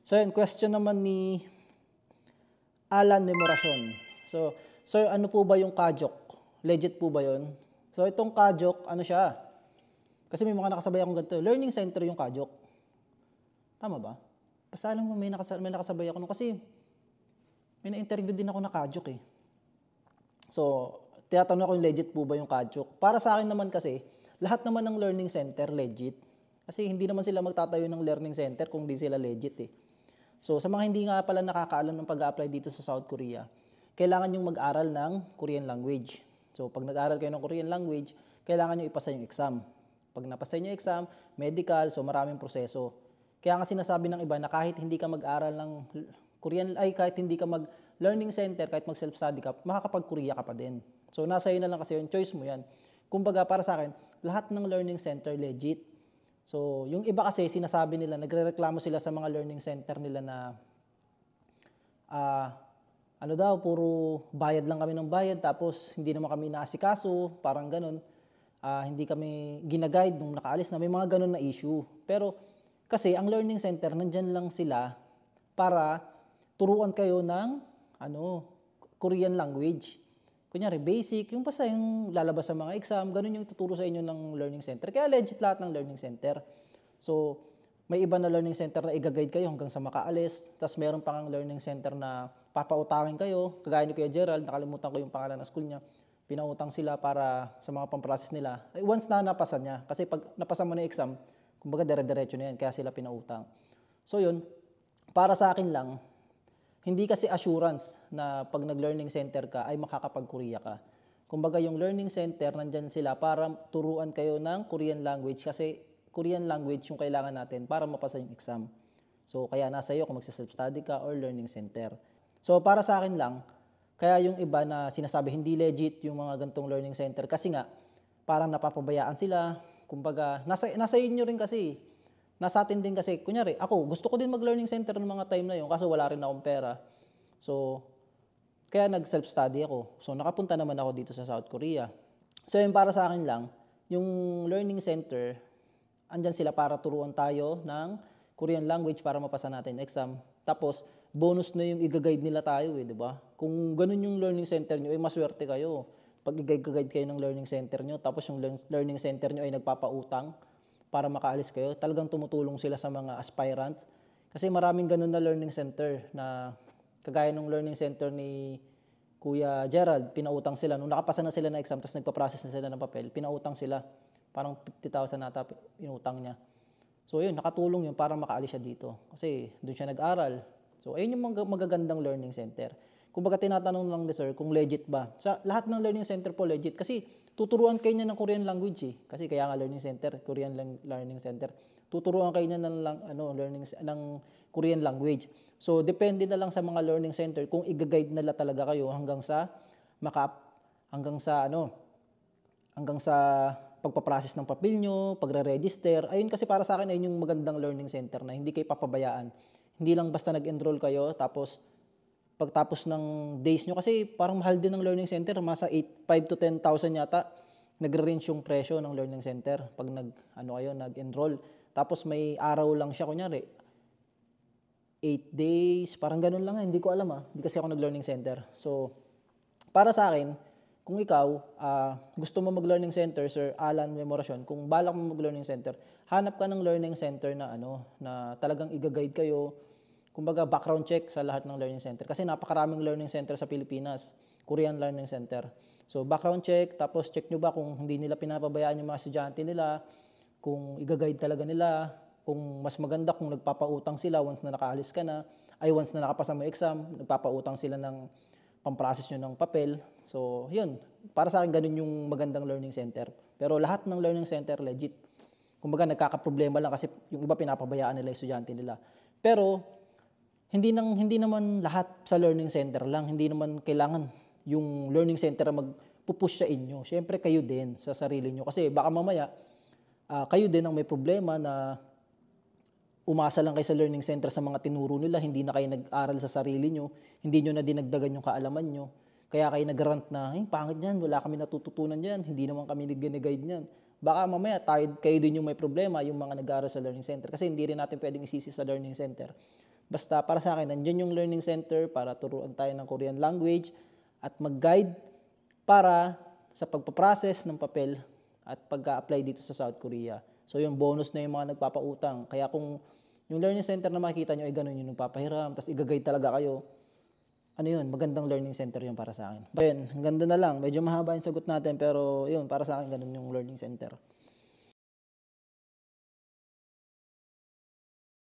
So yun, question naman ni Alan Memoracion. So, sir, ano po ba yung Kajok? Legit po ba yun? So itong Kajok, ano siya? Kasi may mga nakasabay akong ganito. Learning center yung Kajok. Tama ba? Basta alam mo, may nakasabay ako. Kasi may na-interview din ako na Kajok eh. So, tinatanong ako yung legit po ba yung Kajok. Para sa akin naman kasi, lahat naman ng learning center legit. Kasi hindi naman sila magtatayo ng learning center kung di sila legit eh. So, sa mga hindi nga pala nakakaalam ng pag-a-apply dito sa South Korea, kailangan yung mag-aral ng Korean language. So, pag nag-aral kayo ng Korean language, kailangan nyo ipasa yung exam. Pag napasa nyo yung exam, medical, so maraming proseso. Kaya nga sinasabi ng iba na kahit hindi ka mag-aral ng Korean, kahit hindi ka mag-learning center, kahit mag-self-study ka, makakapag-Korea ka pa din. So, nasa iyo na lang kasi yung choice mo yan. Kumbaga, para sa akin, lahat ng learning center legit. So, yung iba kasi sinasabi nila, nagrereklamo sila sa mga learning center nila na ano daw, puro bayad lang kami ng bayad tapos hindi naman kami inaasikaso, parang ganun. Hindi kami ginaguide nung nakaalis na, may mga ganun na issue. Pero kasi ang learning center, nandyan lang sila para turuan kayo ng Korean language. Kunyari, basic, yung basta yung lalabas sa mga exam, ganun yung tuturo sa inyo ng learning center. Kaya legit lahat ng learning center. So, may iba na learning center na i-guide kayo hanggang sa makaalis. Tapos meron pang learning center na papautangin kayo. Kagaya ni Kuya Gerald, nakalimutan ko yung pangalan ng school niya. Pinautang sila para sa mga pamprocess nila. Once na napasa niya, kasi pag napasa mo na yung exam, kumbaga dire-diretso na yan, kaya sila pinautang. So yun, para sa akin lang, hindi kasi assurance na pag nag-learning center ka ay makakapag-Korea ka. Kumbaga yung learning center, nandyan sila para turuan kayo ng Korean language kasi Korean language yung kailangan natin para mapasa yung exam. So kaya nasa iyo kung magsa-self-study ka or learning center. So para sa akin lang, kaya yung iba na sinasabi hindi legit yung mga gantong learning center kasi nga parang napapabayaan sila. Kumbaga nasa inyo rin kasi. Nasa atin din kasi, kunyari, ako, gusto ko din mag-learning center ng mga time na yun kasi wala rin akong pera. So, kaya nag-self-study ako. So, nakapunta naman ako dito sa South Korea. So, yun para sa akin lang, yung learning center, andyan sila para turuan tayo ng Korean language para mapasa natin exam. Tapos, bonus na yung i-guide nila tayo di ba? Kung ganun yung learning center nyo, maswerte kayo. Pag i-guide kayo ng learning center nyo, tapos yung learning center nyo ay nagpapautang, para makaalis kayo, talagang tumutulong sila sa mga aspirants. Kasi maraming ganun na learning center na kagaya ng learning center ni Kuya Gerald, pinautang sila. Nung nakapasa na sila na exam, tapos nagpa-process na sila ng papel, pinautang sila. Parang 50,000 nata inutang niya. So yun, nakatulong yun para makaalis siya dito. Kasi doon siya nag-aral. So ayun yung magagandang learning center. Kumbaga tinatanong lang ni sir kung legit ba. Sa lahat ng learning center po legit kasi tuturuan kayo niya ng Korean language eh. Kasi kaya nga learning center, Korean learning center. Tuturuan kayo niya ng Korean language. So depende na lang sa mga learning center kung i-guide nila talaga kayo hanggang sa pagpaprocess ng papel nyo, pagre-register. Ayun kasi para sa akin ayun yung magandang learning center na hindi kayo papabayaan. Hindi lang basta nag-enroll kayo tapos pagtapos ng days nyo, kasi parang mahal din ng learning center, masa 5 to 10,000 yata, nagre-range yung presyo ng learning center pag nag-enroll. Tapos may araw lang siya, kunyari, 8 days, parang ganun lang, hindi ko alam hindi kasi ako nag-learning center. So, para sa akin, kung ikaw, gusto mo mag-learning center, Sir Alan Memoracion, kung balak mo mag-learning center, hanap ka ng learning center na na talagang i-guide kayo. Kumbaga background check sa lahat ng learning center. Kasi napakaraming learning center sa Pilipinas, Korean learning center. So background check, tapos check nyo ba kung hindi nila pinapabayaan yung mga estudyante nila, kung i-guide talaga nila, kung mas maganda kung nagpapautang sila once na nakaalis ka na, once na nakapasa mo exam, nagpapautang sila ng pamprocess nyo ng papel. So yun, para sa akin ganun yung magandang learning center. Pero lahat ng learning center legit. Kumbaga nagkakaproblema lang kasi yung iba pinapabayaan nila yung estudyante nila. Pero hindi naman lahat sa learning center lang. Hindi naman kailangan yung learning center magpupush sa inyo. Siyempre kayo din sa sarili nyo. Kasi baka mamaya, kayo din ang may problema na umasa lang kayo sa learning center sa mga tinuro nila. Hindi na kayo nag-aral sa sarili nyo. Hindi nyo na dinagdagan yung kaalaman nyo. Kaya kayo nag-rant na, pangit yan, wala kami natututunan yan. Hindi naman kami nag-guide niyan. Baka mamaya kayo din yung may problema, yung mga nag-aaral sa learning center. Kasi hindi rin natin pwedeng isisi sa learning center Basta para sa akin, nandiyan yung learning center para turuan tayo ng Korean language at mag-guide para sa pagpaprocess ng papel at pag-apply dito sa South Korea. So yung bonus na yung mga nagpapautang. Kaya kung yung learning center na makikita nyo ay ganun yung nagpapahiram, tapos i-guide talaga kayo, ano yun, magandang learning center yun para sa akin. Ayun, ang ganda na lang. Medyo mahaba yung sagot natin, pero yun, para sa akin ganun yung learning center.